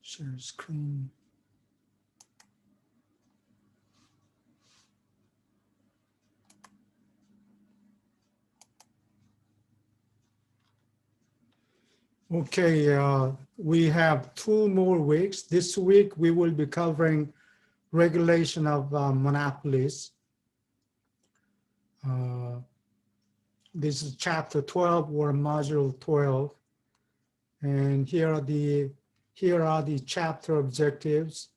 Share screen. Okay, we have 2 more weeks. This week we will be covering regulation of monopolies. This is chapter 12 or module 12. And here are the chapter objectives.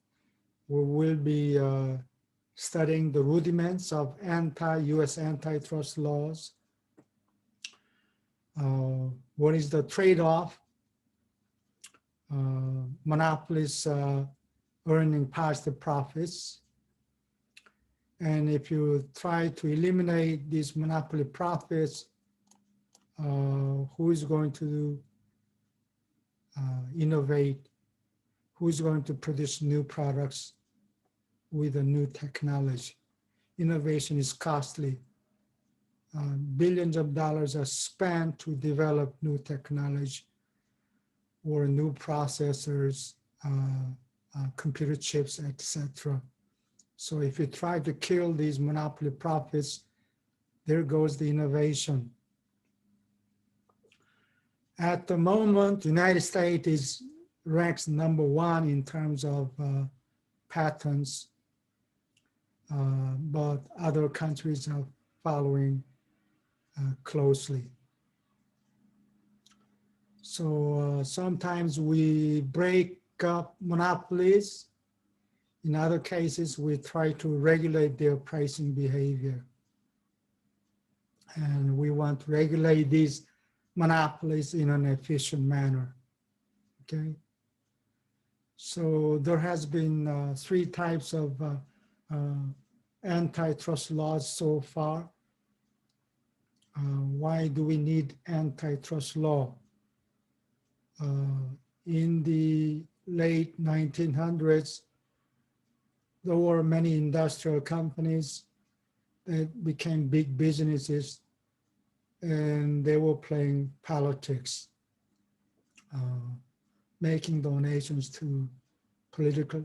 We will be studying the rudiments of U.S. antitrust laws. What is the trade-off? Monopolies earning positive profits. And if you try to eliminate these monopoly profits, who is going to innovate? Who is going to produce new products with a new technology? Innovation is costly. Billions of dollars are spent to develop new technology or new processors, computer chips, etc. So if you try to kill these monopoly profits, there goes the innovation. At the moment, the United States ranks #1 in terms of patents, but other countries are following closely. So sometimes we break up monopolies. In other cases, we try to regulate their pricing behavior. And we want to regulate these monopolies in an efficient manner, okay? So there has been 3 types of antitrust laws so far. Why do we need antitrust law? In the late 1900s, there were many industrial companies that became big businesses, and they were playing politics, making donations to political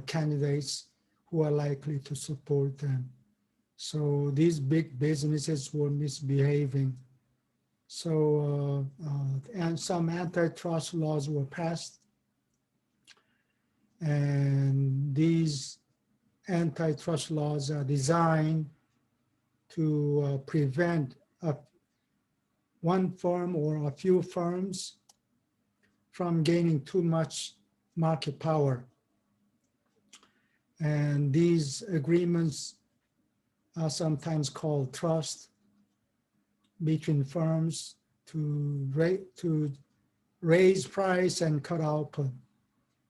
candidates who are likely to support them. So these big businesses were misbehaving. So, and some antitrust laws were passed. And these antitrust laws are designed to prevent one firm or a few firms from gaining too much market power. And these agreements are sometimes called trust between firms to raise price and cut output.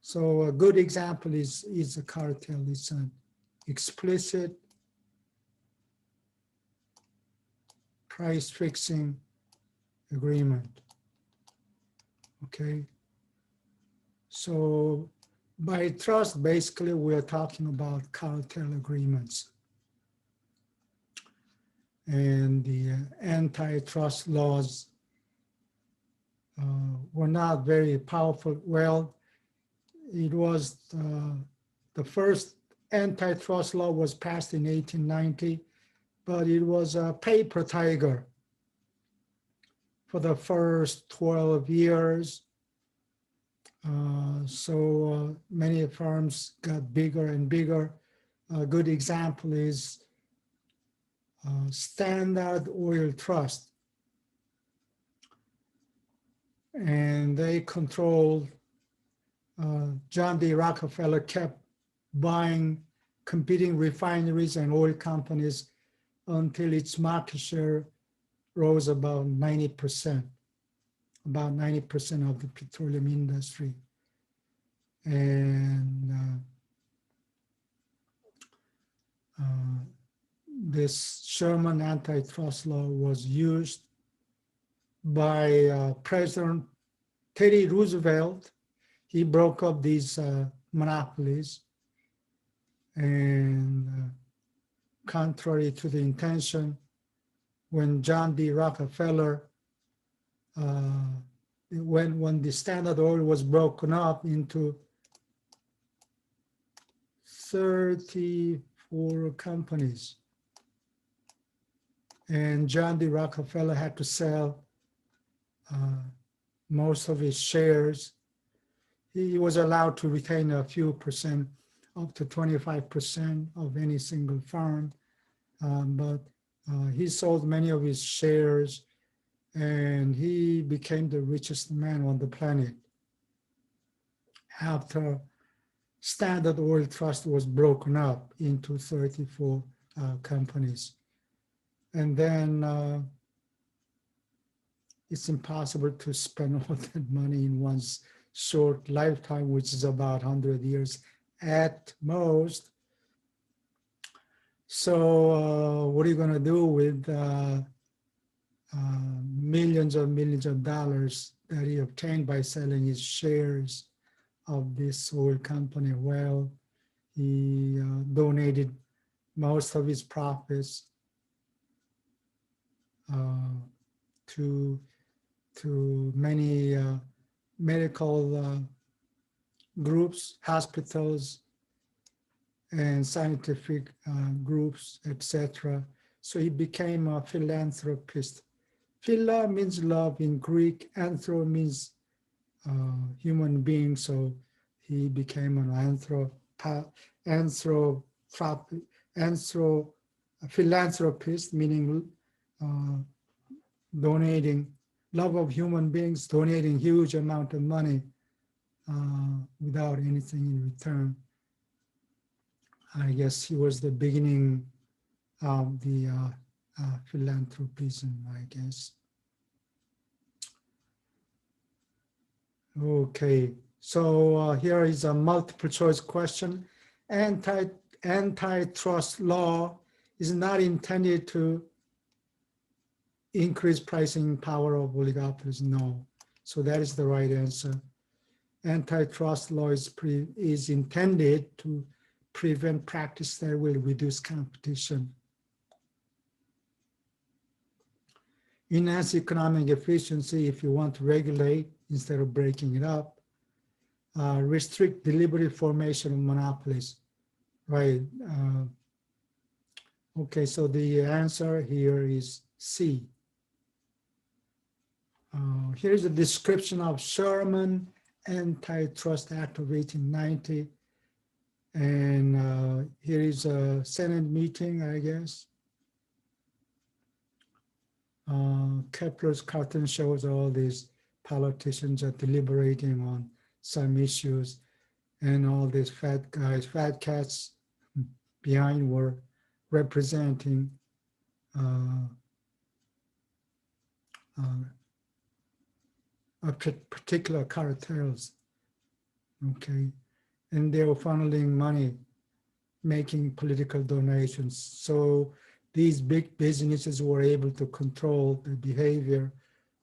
So a good example is a cartel. It's an explicit price fixing agreement, okay? So by trust, basically we're talking about cartel agreements. And the antitrust laws were not very powerful. Well, it was the first antitrust law was passed in 1890, but it was a paper tiger for the first 12 years. So many firms got bigger and bigger. A good example is Standard Oil Trust. And they controlled, John D. Rockefeller kept buying competing refineries and oil companies until its market share rose about 90%, about 90% of the petroleum industry. And this Sherman antitrust law was used by President Teddy Roosevelt. He broke up these monopolies, and contrary to the intention, when John D. Rockefeller when the Standard Oil was broken up into 34 companies, and John D. Rockefeller had to sell most of his shares. He was allowed to retain a few percent, up to 25% of any single firm, but he sold many of his shares, and he became the richest man on the planet after Standard Oil Trust was broken up into 34 companies. And then it's impossible to spend all that money in one's short lifetime, which is about 100 years at most. So what are you going to do with millions of dollars that he obtained by selling his shares of this oil company? Well, he donated most of his profits to many medical groups, hospitals, and scientific groups, etc. So he became a philanthropist. Phila means love in Greek, anthro means human being, so he became an philanthropist, meaning donating, love of human beings, donating huge amount of money without anything in return. I guess he was the beginning of the philanthropism, I guess. Okay, so here is a multiple choice question. Antitrust law is not intended to increase pricing power of oligopolies. No, so that is the right answer. Antitrust law is intended to prevent practice that will reduce competition. Enhance economic efficiency if you want to regulate instead of breaking it up. Restrict deliberate formation of monopolies, right? Okay, so the answer here is C. Here's a description of Sherman Antitrust Act of 1890. And here is a Senate meeting, I guess. Kepler's cartoon shows all these politicians are deliberating on some issues, and all these fat guys, fat cats behind were representing a particular cartels, okay? And they were funneling money, making political donations. So these big businesses were able to control the behavior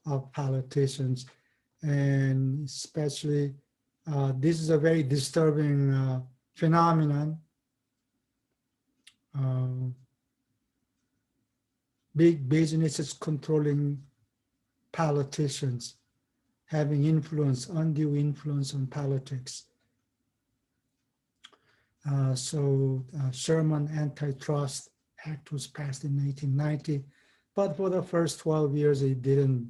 of politicians. And especially, this is a very disturbing phenomenon. Big businesses controlling politicians, having influence, undue influence on politics. Sherman Antitrust Act was passed in 1890, but for the first 12 years, it didn't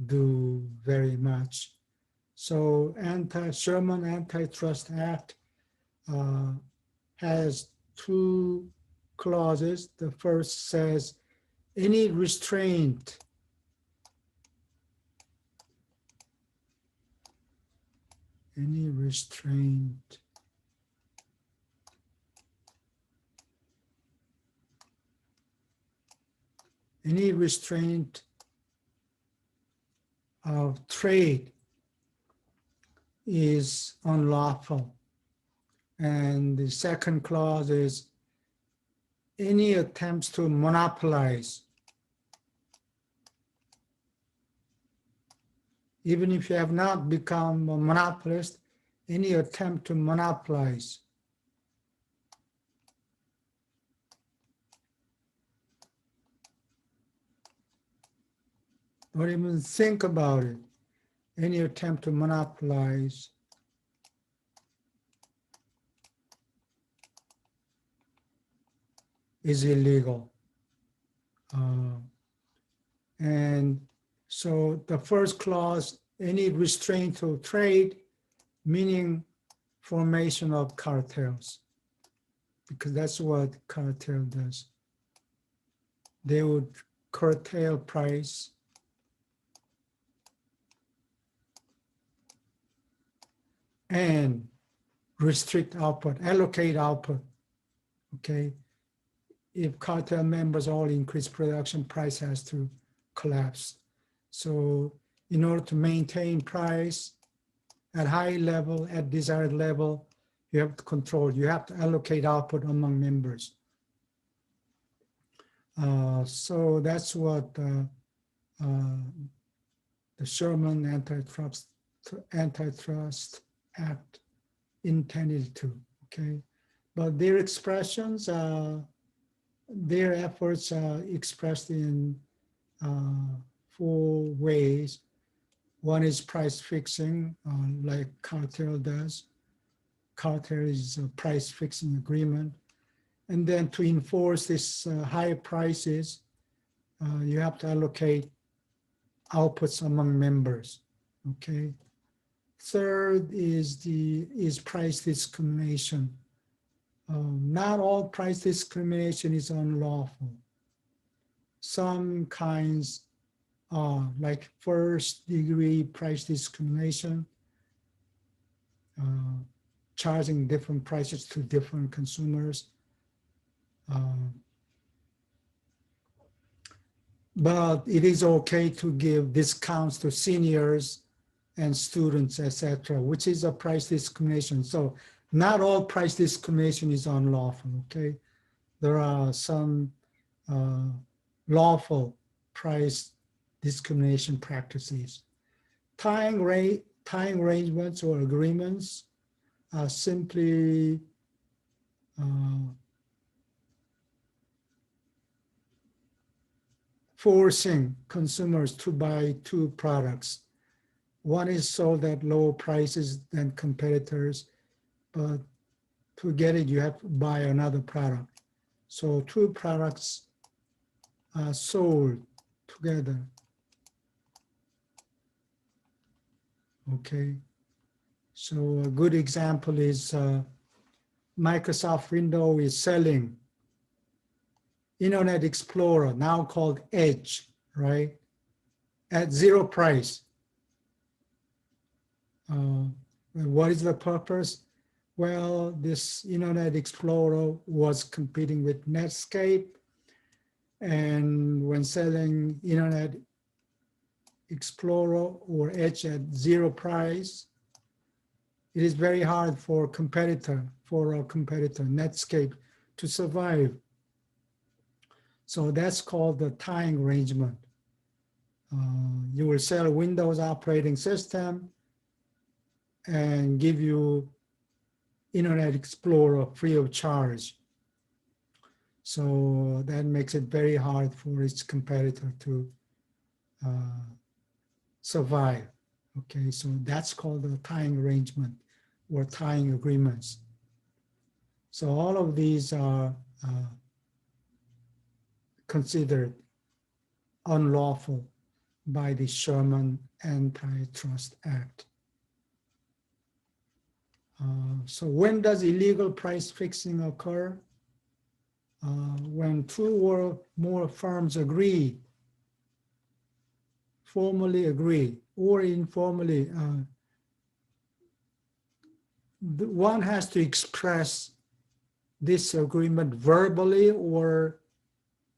do very much. So Sherman Antitrust Act has two clauses. The first says any restraint of trade is unlawful. And the second clause is any attempts to monopolize, even if you have not become a monopolist, any attempt to monopolize. Don't even think about it. any attempt to monopolize is illegal. And so the first clause, any restraint to trade, meaning formation of cartels, because that's what cartel does. They would curtail price and restrict output, allocate output, okay? If cartel members all increase production, price has to collapse. So in order to maintain price at high level, at desired level, you have to control, you have to allocate output among members. So that's what the Sherman Antitrust Act intended to, okay? But their expressions, their efforts are expressed in 4 ways. One is price fixing, like cartel does. Cartel is a price fixing agreement. And then to enforce this high prices, you have to allocate outputs among members, okay? Third is price discrimination. Not all price discrimination is unlawful. Some kinds are like first degree price discrimination, charging different prices to different consumers. But it is okay to give discounts to seniors and students, etc., which is a price discrimination. So not all price discrimination is unlawful, okay? There are some lawful price discrimination practices. Tying arrangements or agreements are simply forcing consumers to buy 2 products. One is sold at lower prices than competitors, but to get it, you have to buy another product. So 2 products are sold together. Okay, so a good example is Microsoft Windows is selling Internet Explorer, now called Edge, right? At 0 price. What is the purpose? Well, this Internet Explorer was competing with Netscape, and when selling Internet Explorer or Edge at 0 price, it is very hard for a competitor, Netscape, to survive. So that's called the tying arrangement. You will sell a Windows operating system and give you Internet Explorer free of charge. So that makes it very hard for its competitor to survive. Okay, so that's called the tying arrangement or tying agreements. So all of these are considered unlawful by the Sherman Antitrust Act. So when does illegal price fixing occur? When 2 or more firms agree, formally agree, or informally, one has to express this agreement verbally or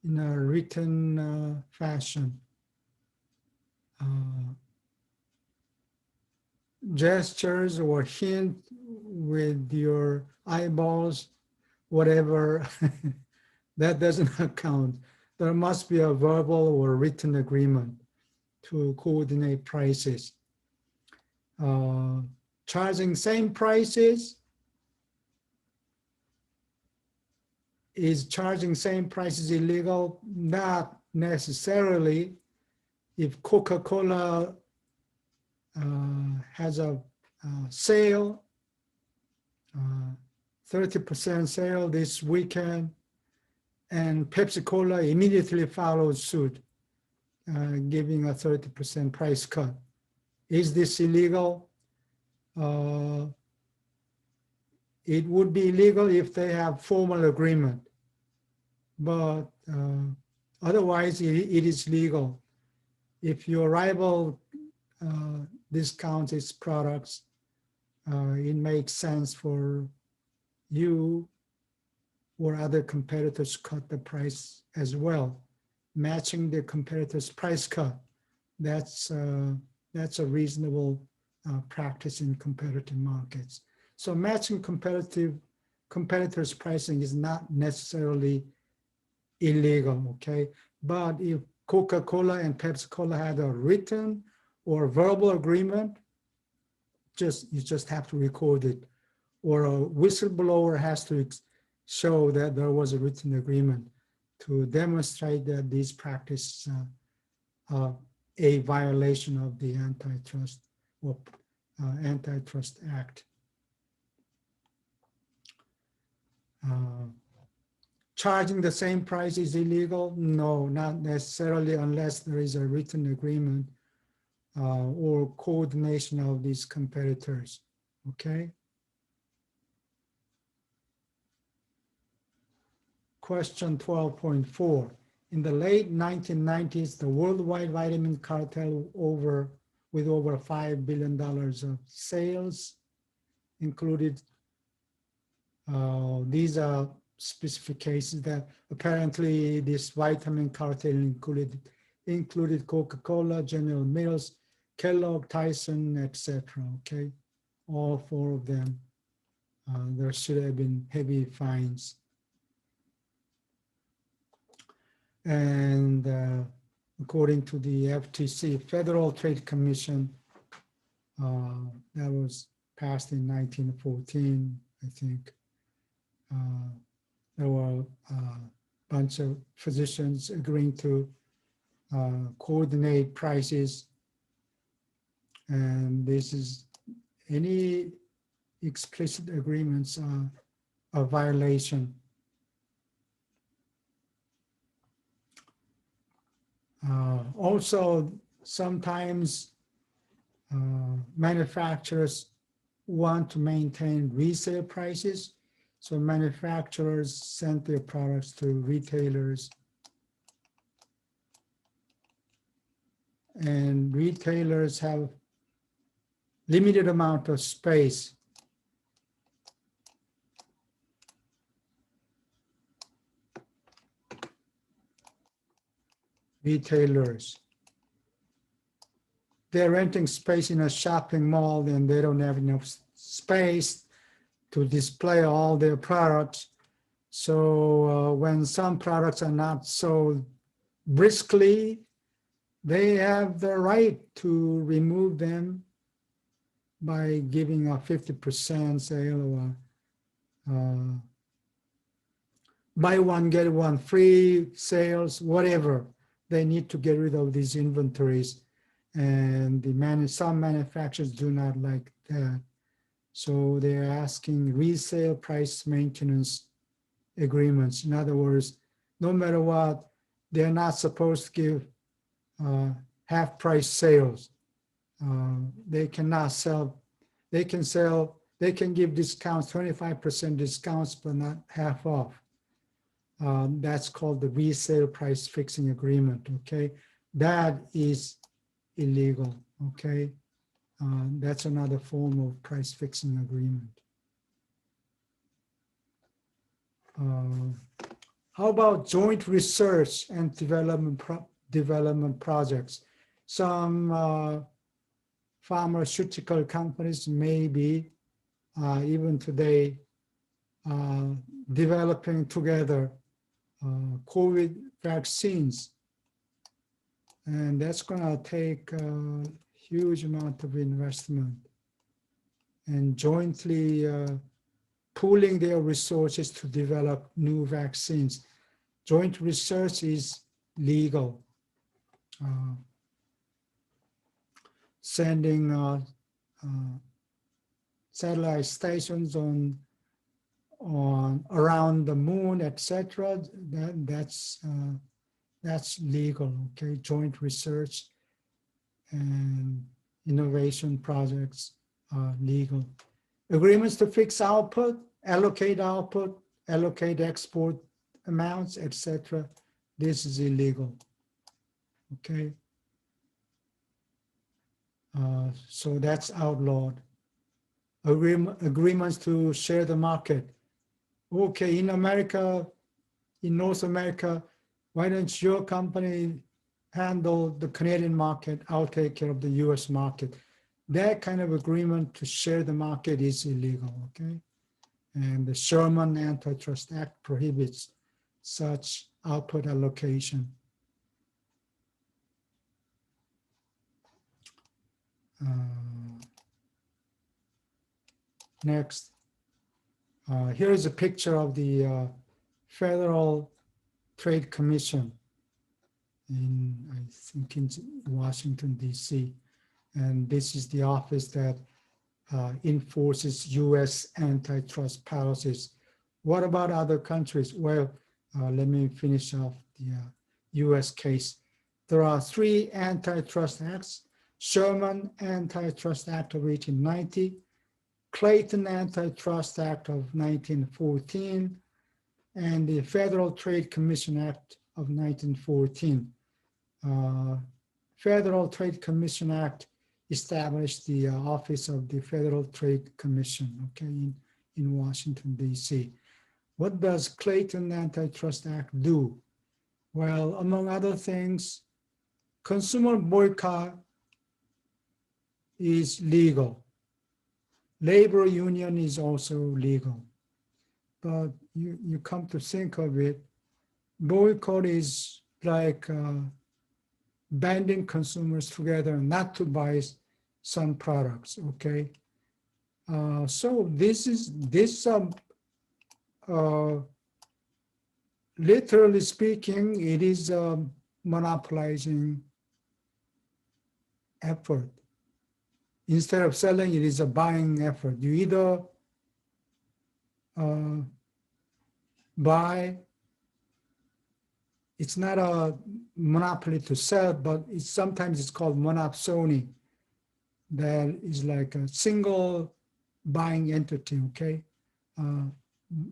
in a written fashion. Gestures or hint with your eyeballs, whatever, that doesn't count. There must be a verbal or written agreement to coordinate prices. Charging same prices, is charging same prices illegal? Not necessarily. If Coca-Cola has a sale, 30% sale this weekend, and Pepsi-Cola immediately follows suit, giving a 30% price cut. Is this illegal? It would be illegal if they have formal agreement, but otherwise it is legal. If your rival discounts its products, it makes sense for you or other competitors cut the price as well. Matching the competitor's price cut, that's a reasonable practice in competitive markets. So matching competitors' pricing is not necessarily illegal, okay? But if Coca-Cola and Pepsi-Cola had a written or verbal agreement, you just have to record it. Or a whistleblower has to show that there was a written agreement to demonstrate that these practices are a violation of the Antitrust or Antitrust Act. Charging the same price is illegal? No, not necessarily unless there is a written agreement or coordination of these competitors, okay? Question 12.4. In the late 1990s, the worldwide vitamin cartel with over $5 billion of sales included, these are specific cases that apparently this vitamin cartel included Coca-Cola, General Mills, Kellogg, Tyson, etc. Okay, all four of them. There should have been heavy fines. And according to the FTC, Federal Trade Commission, that was passed in 1914, I think. There were a bunch of physicians agreeing to coordinate prices. And this is any explicit agreements are a violation. Also, sometimes manufacturers want to maintain resale prices. So manufacturers send their products to retailers. And retailers have limited amount of space. Retailers. They're renting space in a shopping mall and they don't have enough space to display all their products. So when some products are not sold briskly, they have the right to remove them by giving a 50% sale or buy one, get one free sales, whatever. They need to get rid of these inventories. And some manufacturers do not like that. So they're asking resale price maintenance agreements. In other words, no matter what, they're not supposed to give half price sales. They cannot sell, they can give discounts, 25% discounts, but not half off. That's called the resale price fixing agreement, okay? That is illegal, okay? That's another form of price fixing agreement. How about joint research and development projects? Some pharmaceutical companies may be, even today, developing together COVID vaccines. And that's gonna take a huge amount of investment. And jointly pooling their resources to develop new vaccines. Joint research is legal. sending satellite stations on around the moon, etc. That's legal. Okay, joint research and innovation projects are legal. Agreements to fix output, allocate export amounts, etc. This is illegal. Okay. So that's outlawed. Agreements to share the market. Okay, in America, in North America, why don't your company handle the Canadian market? I'll take care of the US market. That kind of agreement to share the market is illegal, okay? And the Sherman Antitrust Act prohibits such output allocation. Next, here is a picture of the Federal Trade Commission in, I think, in Washington, D.C. And this is the office that enforces U.S. antitrust policies. What about other countries? Well, let me finish off the U.S. case. There are 3 antitrust acts: Sherman Antitrust Act of 1890, Clayton Antitrust Act of 1914, and the Federal Trade Commission Act of 1914. Federal Trade Commission Act established the office of the Federal Trade Commission, okay, in Washington, D.C. What does Clayton Antitrust Act do? Well, among other things, consumer boycott is legal. Labor union is also legal. But you come to think of it, boycott is like banding consumers together not to buy some products, okay? So this literally speaking, it is a monopolizing effort. Instead of selling, it is a buying effort. You either buy, it's not a monopoly to sell, but sometimes it's called monopsony. That is like a single buying entity, okay?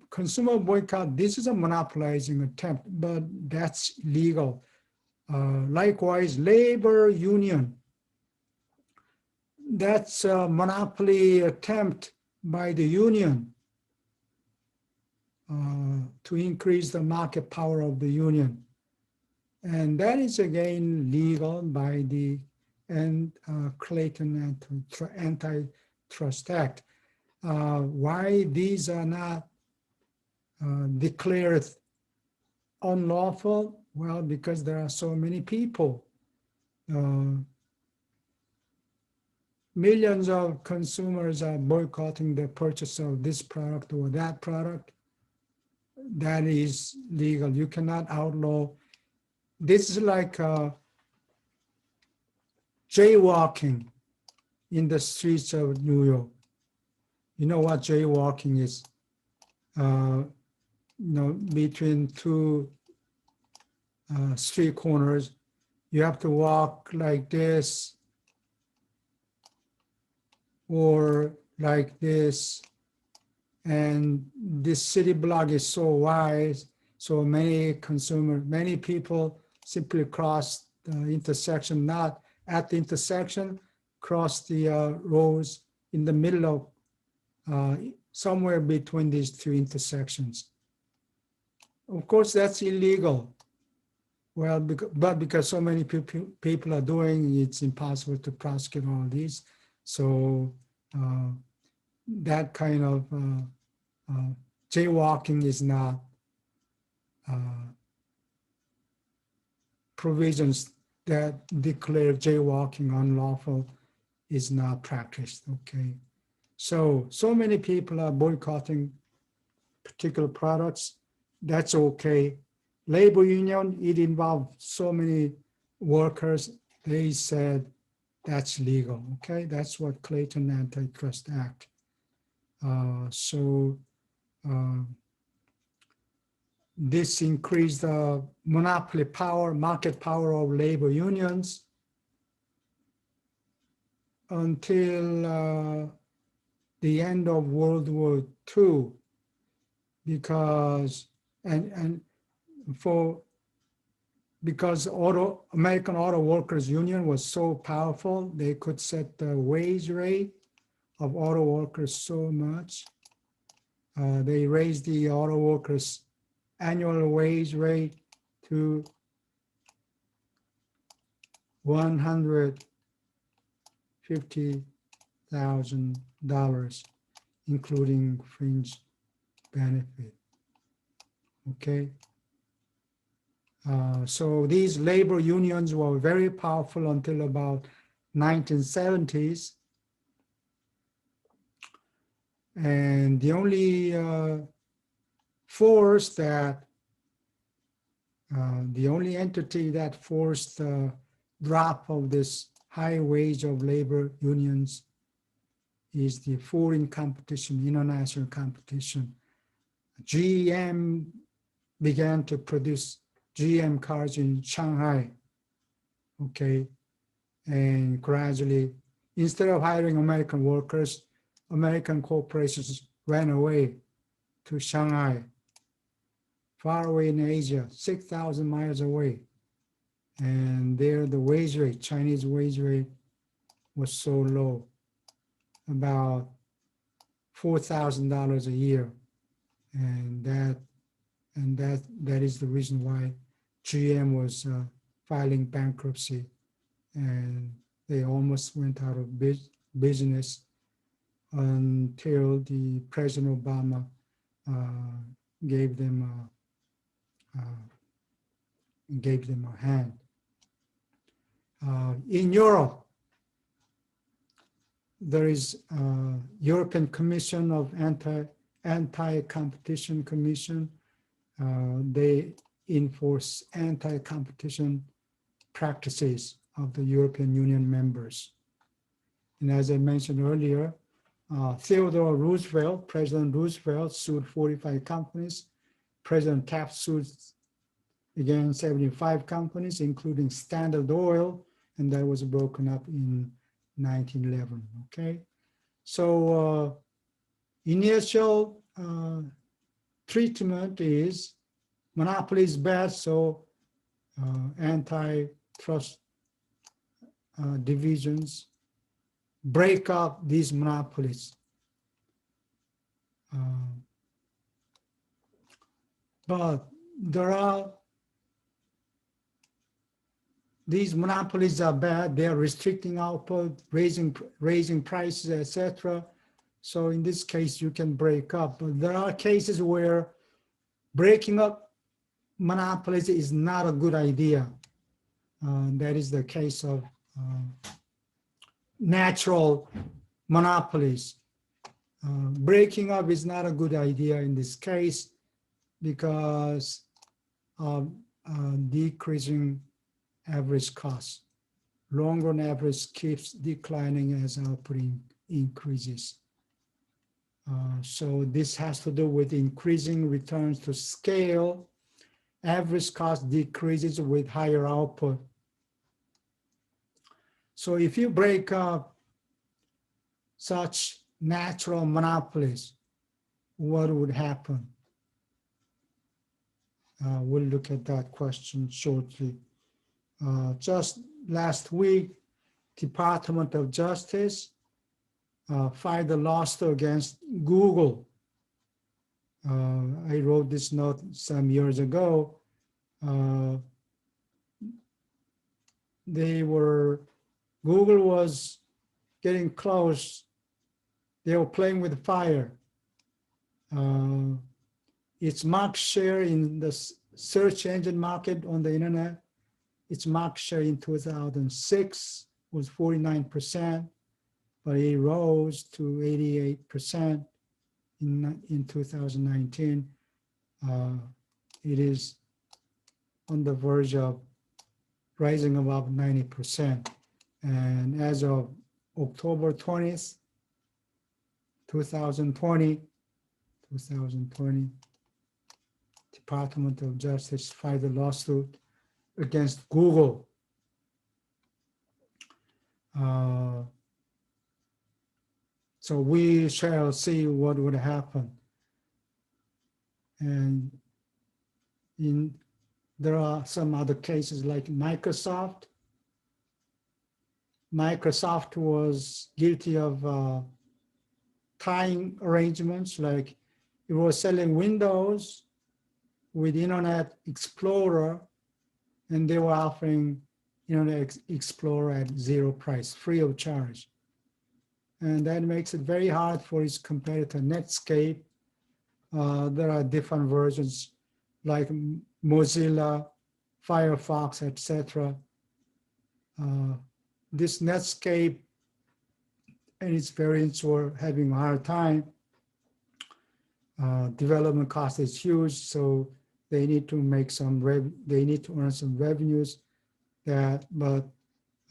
Consumer boycott, this is a monopolizing attempt, but that's legal. Likewise, labor union, that's a monopoly attempt by the union to increase the market power of the union. And that is again legal by the Clayton Antitrust Act. Why these are not declared unlawful? Well, because there are so many people. Millions of consumers are boycotting the purchase of this product or that product. That is legal. You cannot outlaw. This is like jaywalking in the streets of New York. You know what jaywalking is? Between 2 street corners, you have to walk like this or like this. And this city block is so wide, so many people simply cross the intersection, not at the intersection, cross the roads in the middle of somewhere between these 2 intersections. Of course, that's illegal. Well, because so many people are doing, it's impossible to prosecute all these. So that kind of jaywalking is not provisions that declare jaywalking unlawful is not practiced, okay? So many people are boycotting particular products. That's okay. Labor union, it involved so many workers. They said that's legal, okay? That's what Clayton Antitrust Act. This increased the monopoly power, market power of labor unions until the end of World War II, because American Auto Workers Union was so powerful, they could set the wage rate of auto workers so much. They raised the auto workers' annual wage rate to $150,000, including fringe benefit. Okay. So these labor unions were very powerful until about 1970s. And the only the only entity that forced the drop of this high wage of labor unions is the foreign competition, international competition. GM began to produce GM cars in Shanghai, okay? And gradually, instead of hiring American workers, American corporations ran away to Shanghai, far away in Asia, 6,000 miles away. And there the wage rate, Chinese wage rate, was so low, about $4,000 a year. And that is the reason why GM was filing bankruptcy, and they almost went out of business until the President Obama gave them a hand. In Europe, there is European Commission of Anti-Competition Commission. They enforce anti-competition practices of the European Union members. And as I mentioned earlier, Theodore Roosevelt, President Roosevelt, sued 45 companies. President Taft sued again 75 companies, including Standard Oil, and that was broken up in 1911, okay? So initial treatment is monopoly is bad, so antitrust divisions break up these monopolies. But these monopolies are bad. They are restricting output, raising prices, etc. So in this case, you can break up. But there are cases where breaking up monopolies is not a good idea. That is the case of natural monopolies. Breaking up is not a good idea in this case because of decreasing average cost. Long-run average keeps declining as output increases. So this has to do with increasing returns to scale. Average cost decreases with higher output. So if you break up such natural monopolies, what would happen? We'll look at that question shortly. Just last week, Department of Justice filed a lawsuit against Google. I wrote this note some years ago. Google was getting close. They were playing with fire. Its market share in the search engine market on the internet, its market share in 2006 was 49%, but it rose to 88% in 2019. It is on the verge of rising above 90%. And as of October 20th, 2020, Department of Justice filed a lawsuit against Google. So we shall see what would happen. And there are some other cases like Microsoft. Microsoft was guilty of tying arrangements, like it was selling Windows with Internet Explorer, and they were offering Internet Explorer at zero price, free of charge. And that makes it very hard for its competitor, Netscape. There are different versions like Mozilla, Firefox, etc. This Netscape and its variants were having a hard time. Development cost is huge, so they need to make some they need to earn some revenues. But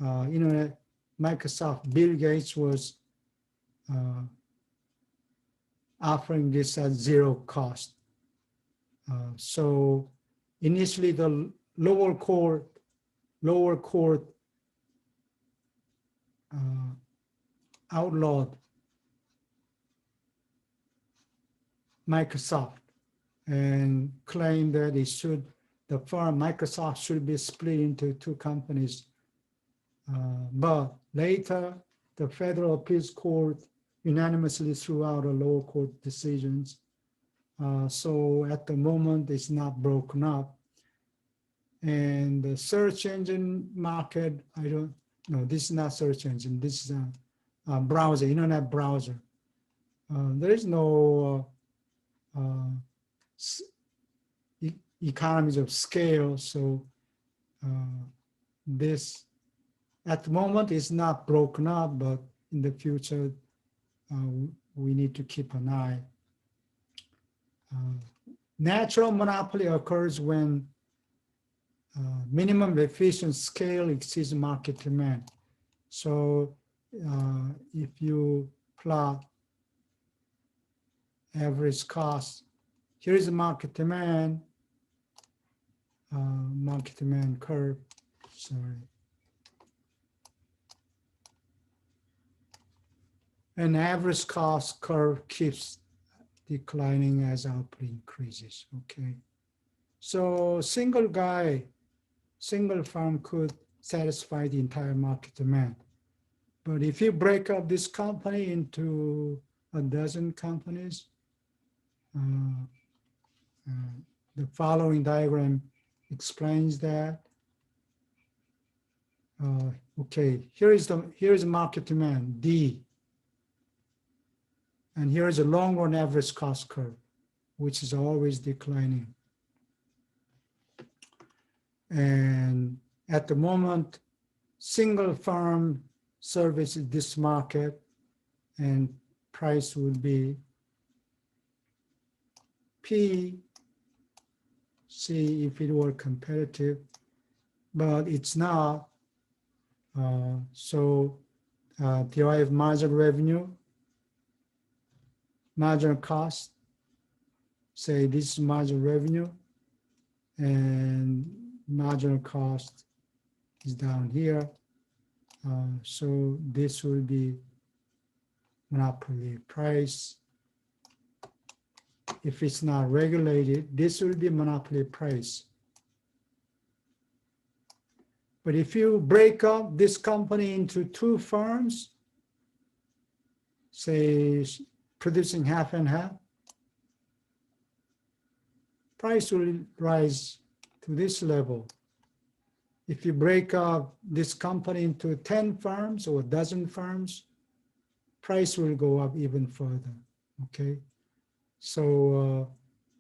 Microsoft, Bill Gates was offering this at zero cost. So initially, the lower court outlawed Microsoft and claimed that the firm Microsoft should be split into two companies. But later, the Federal Appeals Court unanimously threw out a lower court decisions. So at the moment, it's not broken up. And the search engine market, I don't know, this is not search engine, this is a browser, internet browser. There is no economies of scale, so this at the moment is not broken up, but in the future we need to keep an eye. Natural monopoly occurs when minimum efficient scale exceeds market demand. So if you plot average cost, here is the market demand curve, sorry. And average cost curve keeps declining as output increases, okay? So single firm could satisfy the entire market demand. But if you break up this company into a dozen companies, the following diagram explains that. Okay, here is market demand, D. And here is a long run average cost curve, which is always declining. And at the moment, single firm services this market, and price would be P, see if it were competitive, but it's not. So derive marginal revenue, marginal cost, say this is marginal revenue, and marginal cost is down here. So this will be monopoly price. If it's not regulated, this will be monopoly price. But if you break up this company into two firms, say producing half and half, price will rise to this level. If you break up this company into 10 firms or a dozen firms, price will go up even further, okay? So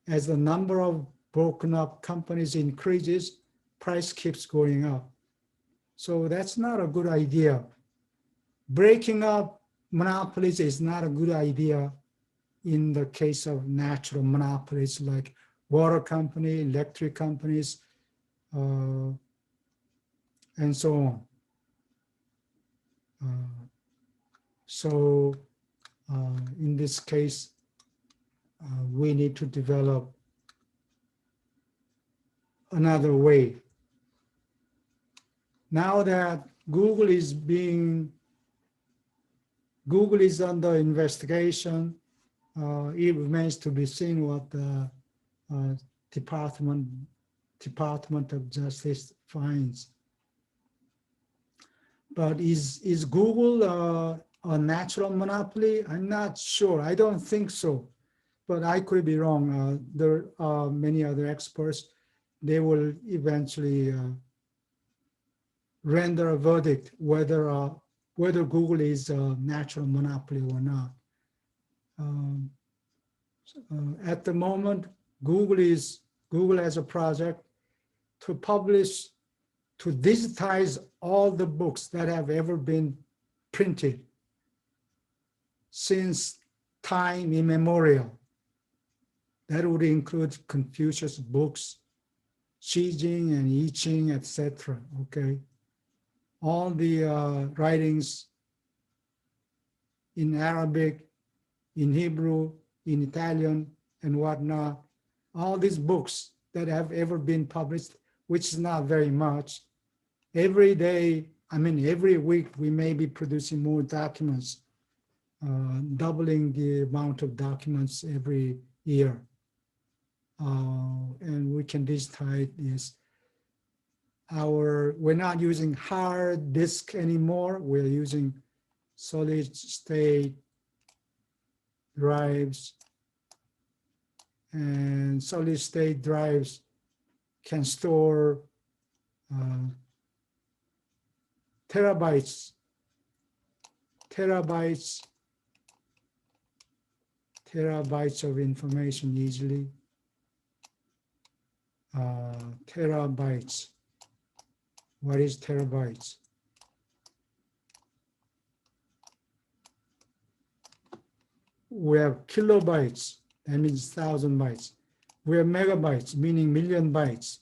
as the number of broken up companies increases, price keeps going up. So that's not a good idea. Breaking up monopolies is not a good idea in the case of natural monopolies like water company, electric companies, and so on. So in this case, we need to develop another way. Now that Google is under investigation, it remains to be seen what the Department of Justice finds. But is Google a natural monopoly? I'm not sure. I don't think so, but I could be wrong. There are many other experts. They will eventually render a verdict whether Google is a natural monopoly or not. At the moment, Google has a project to digitize all the books that have ever been printed since time immemorial. That would include Confucius books, Xi Jing and I Ching, etc. Okay, all the writings in Arabic, in Hebrew, in Italian, and whatnot. All these books that have ever been published, which is not very much. Every day, every week, we may be producing more documents, doubling the amount of documents every year. And we can digitize this. We're not using hard disk anymore. We're using solid state drives, and solid state drives can store terabytes of information easily. Terabytes. What is terabytes? We have kilobytes, that means 1,000 bytes. We have megabytes, meaning million bytes.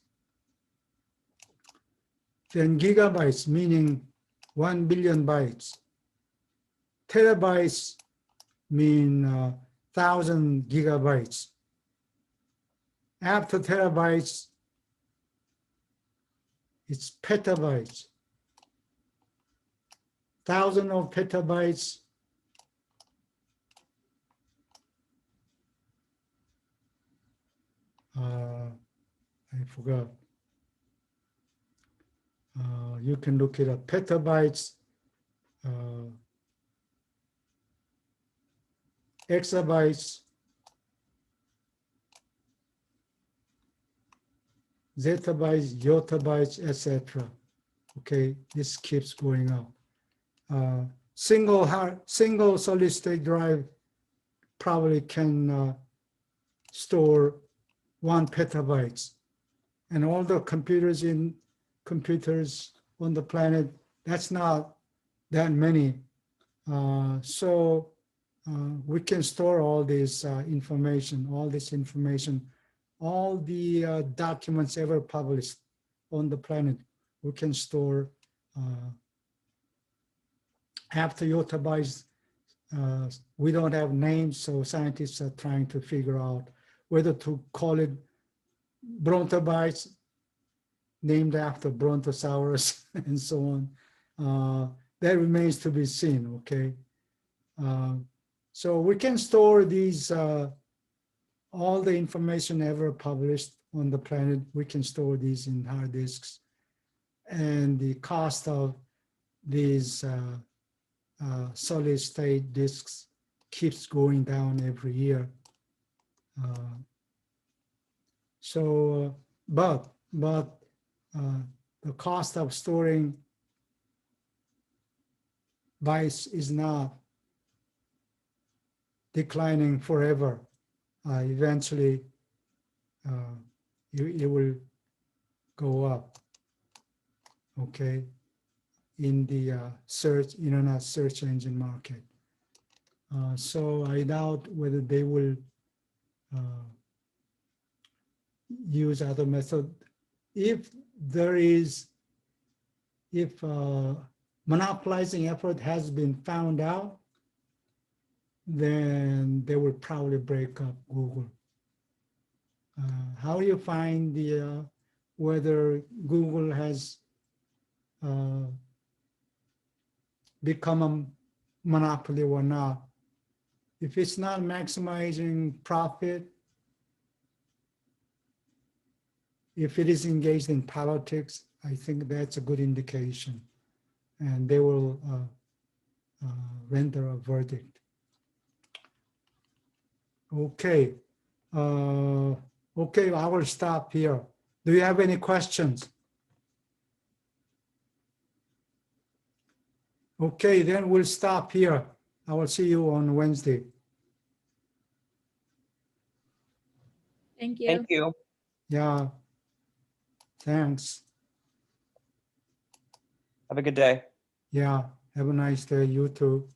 Then gigabytes, meaning 1 billion bytes. Terabytes mean 1,000 gigabytes. After terabytes, it's petabytes. 1,000 of petabytes. I forgot. You can look it up. Petabytes, exabytes, zettabytes, yottabytes, etc. Okay, this keeps going up. Single solid state drive probably can store 1 petabytes, and all the computers on the planet, that's not that many. So we can store all this information, all the documents ever published on the planet. We can store after yottabytes. We don't have names, so scientists are trying to figure out whether to call it brontobytes, named after Brontosaurus, and so on. That remains to be seen, okay? So we can store these, all the information ever published on the planet, we can store these in hard disks. And the cost of these solid state disks keeps going down every year. But the cost of storing bytes is not declining forever. Eventually, it will go up, okay, in the internet search engine market. So I doubt whether they will use other method. If monopolizing effort has been found out, then they will probably break up Google. How do you find the whether Google has become a monopoly or not? If it's not maximizing profit, if it is engaged in politics, I think that's a good indication, and they will render a verdict. Okay. Okay, I will stop here. Do you have any questions? Okay, then we'll stop here. I will see you on Wednesday. Thank you. Thank you. Yeah, thanks. Have a good day. Yeah, have a nice day, you too.